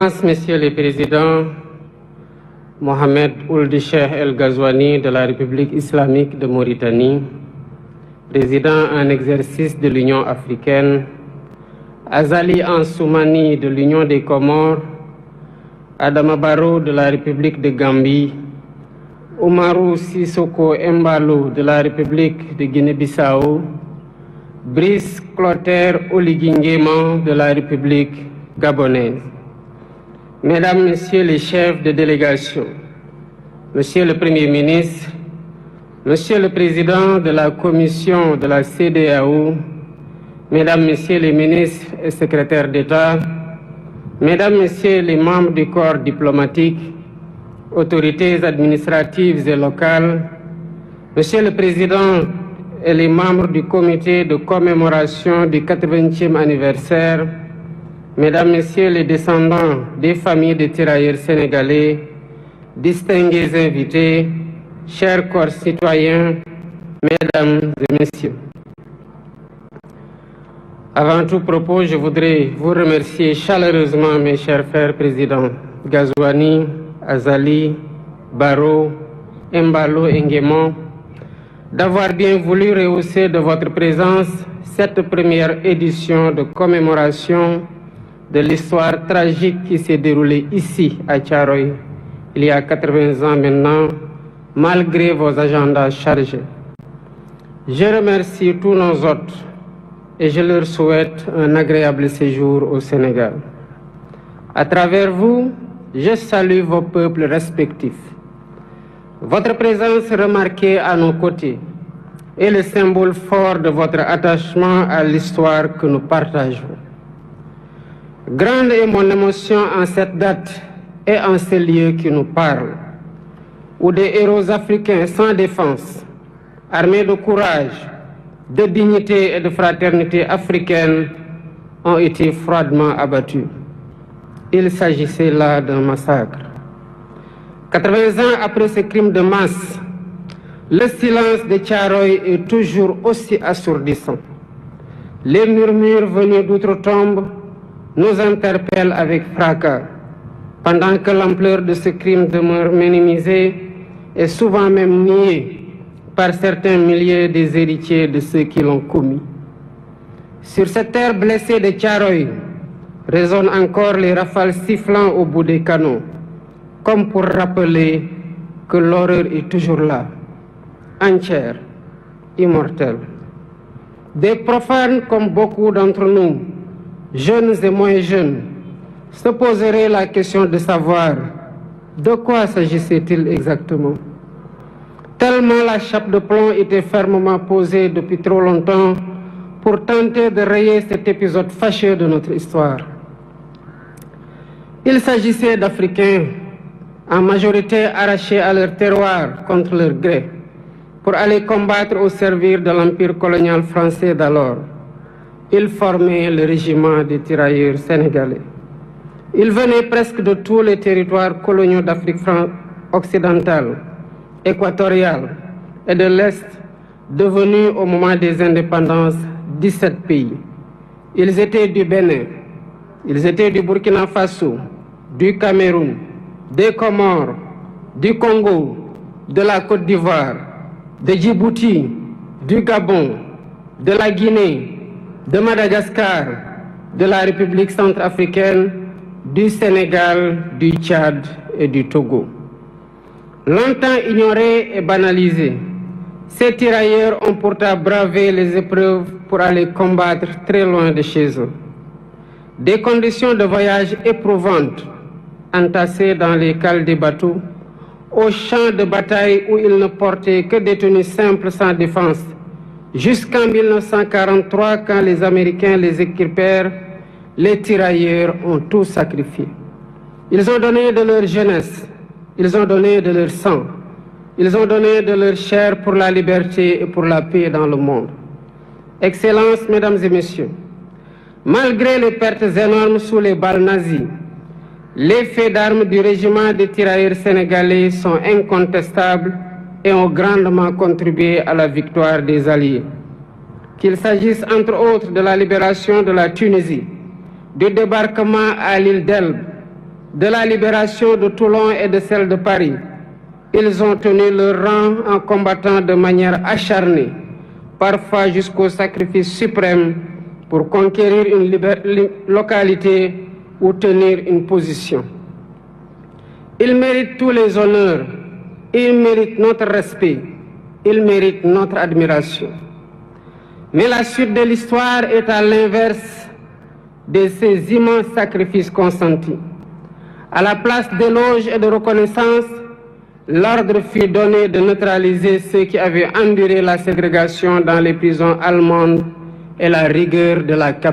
Messieurs les Présidents, Mohamed Ould Cheikh El Ghazouani de la République islamique de Mauritanie, président en exercice de l'Union africaine, Azali Ansoumani de l'Union des Comores, Adama Barrow de la République de Gambie, Oumarou Sissoko Embalo de la République de Guinée-Bissau, Brice Clotaire Oligui Nguema de la République gabonaise. Mesdames, Messieurs les chefs de délégation, Monsieur le Premier ministre, Monsieur le Président de la Commission de la CEDEAO, Mesdames, Messieurs les ministres et secrétaires d'État, Mesdames, Messieurs les membres du corps diplomatique, autorités administratives et locales, Monsieur le Président et les membres du comité de commémoration du 80e anniversaire, Mesdames, Messieurs les descendants des familles de tirailleurs sénégalais, distingués invités, chers concitoyens, Mesdames et Messieurs. Avant tout propos, je voudrais vous remercier chaleureusement, mes chers frères présidents Ghazouani, Azali, Barrow, Embalo et Nguema, d'avoir bien voulu rehausser de votre présence cette première édition de commémoration de l'histoire tragique qui s'est déroulée ici à Thiaroye il y a 80 ans maintenant, malgré vos agendas chargés. Je remercie tous nos hôtes et je leur souhaite un agréable séjour au Sénégal. À travers vous, je salue vos peuples respectifs. Votre présence remarquée à nos côtés est le symbole fort de votre attachement à l'histoire que nous partageons. Grande est mon émotion en cette date et en ces lieux qui nous parlent, où des héros africains sans défense, armés de courage, de dignité et de fraternité africaine, ont été froidement abattus. Il s'agissait là d'un massacre. 80 ans après ce crime de masse, le silence de Thiaroye est toujours aussi assourdissant. Les murmures venus d'outre-tombe nous interpellent avec fracas, pendant que l'ampleur de ce crime demeure minimisée et souvent même niée par certains milliers des héritiers de ceux qui l'ont commis. Sur cette terre blessée de Thiaroye résonnent encore les rafales sifflant au bout des canons, comme pour rappeler que l'horreur est toujours là, entière, immortelle. Des profanes comme beaucoup d'entre nous, jeunes et moins jeunes, se poseraient la question de savoir de quoi s'agissait-il exactement. Tellement la chape de plomb était fermement posée depuis trop longtemps pour tenter de rayer cet épisode fâcheux de notre histoire. Il s'agissait d'Africains, en majorité arrachés à leur terroir contre leur gré, pour aller combattre au service de l'empire colonial français d'alors. Ils formaient le régiment des tirailleurs sénégalais. Ils venaient presque de tous les territoires coloniaux d'Afrique occidentale, équatoriale et de l'Est, devenus au moment des indépendances 17 pays. Ils étaient du Bénin, ils étaient du Burkina Faso, du Cameroun, des Comores, du Congo, de la Côte d'Ivoire, de Djibouti, du Gabon, de la Guinée, de Madagascar, de la République centrafricaine, du Sénégal, du Tchad et du Togo. Longtemps ignorés et banalisés, ces tirailleurs ont pourtant bravé les épreuves pour aller combattre très loin de chez eux. Des conditions de voyage éprouvantes, entassés dans les cales des bateaux, aux champs de bataille où ils ne portaient que des tenues simples sans défense, jusqu'en 1943, quand les Américains les équipèrent, les tirailleurs ont tout sacrifié. Ils ont donné de leur jeunesse, ils ont donné de leur sang, ils ont donné de leur chair pour la liberté et pour la paix dans le monde. Excellences, Mesdames et Messieurs, malgré les pertes énormes sous les balles nazies, les faits d'armes du régiment des tirailleurs sénégalais sont incontestables et ont grandement contribué à la victoire des Alliés. Qu'il s'agisse entre autres de la libération de la Tunisie, du débarquement à l'île d'Elbe, de la libération de Toulon et de celle de Paris, ils ont tenu leur rang en combattant de manière acharnée, parfois jusqu'au sacrifice suprême, pour conquérir une localité ou tenir une position. Ils méritent tous les honneurs, ils méritent notre respect, ils méritent notre admiration. Mais la suite de l'histoire est à l'inverse de ces immenses sacrifices consentis. À la place d'éloges et de reconnaissance, l'ordre fut donné de neutraliser ceux qui avaient enduré la ségrégation dans les prisons allemandes et la rigueur de la capitale.